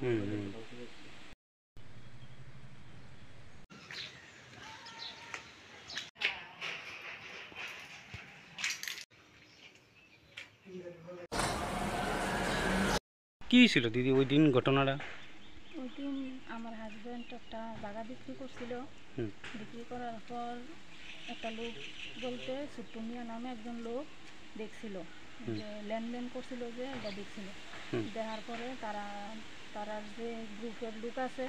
হুম হুম। কি ছিল দিদি ওই দিন ঘটনাটা? ওই দিন আমার হাজব্যান্ড একটা জায়গা বিক্রি করছিল। হুম বিক্রি করার পর একটা লোক বলতে ছোট্টু মিয়া নামে একজন লোক দেখছিল, হুম যে লেনদেন করছিল, যে এটা দেখছিল। হুম। দেখার পরে তারার যে গ্রুপের লোক আছে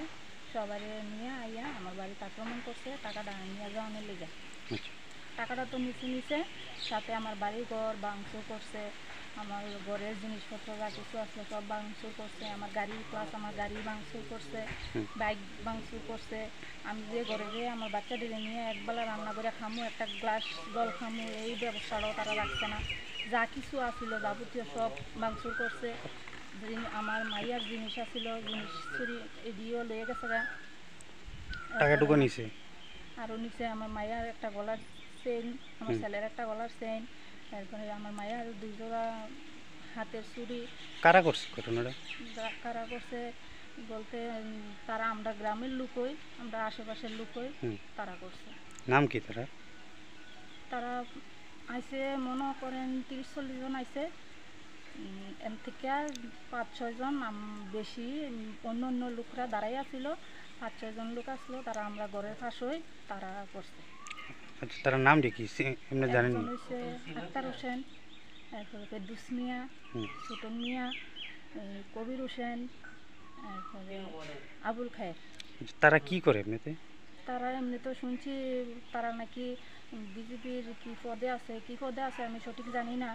সবাই নিয়ে আইয়া আমার বাড়িতে আক্রমণ করছে টাকাটা নিয়ে যাওয়ানোর লেগে। আচ্ছা। টাকাটা তো নিচে সাথে আমার বাড়ি ঘর ভাঙচুর করছে, আমার ঘরের জিনিসপত্র যা কিছু আসলে সব ভাঙচুর করছে, আমার গাড়ি প্লাস আমার গাড়ি ভাঙচুর করছে, হুম। বাইক ভাঙচুর করছে। আমি যে ঘরে যে আমার বাচ্চাদের নিয়ে একবেলা রান্না করে খামু, একটা গ্লাস জল খামু, এই ব্যবস্থাটাও তারা রাখছে না। যা কিছু আসিল যাবতীয় সব ভাঙচুর করছে। আমার মাইয়ার জিনিস আসিল, জিনিস চুরি এদিয়েও লয়ে গেছে গা। টাকাটুকু এরপরে নিছে? আরও নিচে আমার মায়ের একটা গলার চেইন, আমার হুম। ছেলের একটা গলার চেইন, তারপরে আমার মায়ের দুই জোড়া হাতের চুড়ি। কারা করছে ঘটনাটা? কারা করছে বলতে তারা আমরা গ্রামের লোকই, আমরা আশেপাশের লোকই হুম। তারা করছে। নাম কি তারা? তারা আইসে মনে করেন 30-40 জন আইসে। এর থেকে 5-6 জন বেশি অন্য অন্য লোকরা দাঁড়াই আছিল। 5-6 জন লোক আসলো, তারা আমরা ঘরের পাশেই তারা করছে। আচ্ছা, তার নাম কি এমনি জানেন? একজন হচ্ছে আক্তার হোসেন, তারপরে ফেরদৌস মিয়া, হুম। ছোটন মিয়া, কবির হোসেন, তারপরে আবুল খায়ের। আচ্ছা, তারা কি করে এমনিতে? তারা এমনি তো শুনছি তারা নাকি বিজেপির কি পদে আছে আমি সঠিক জানি না।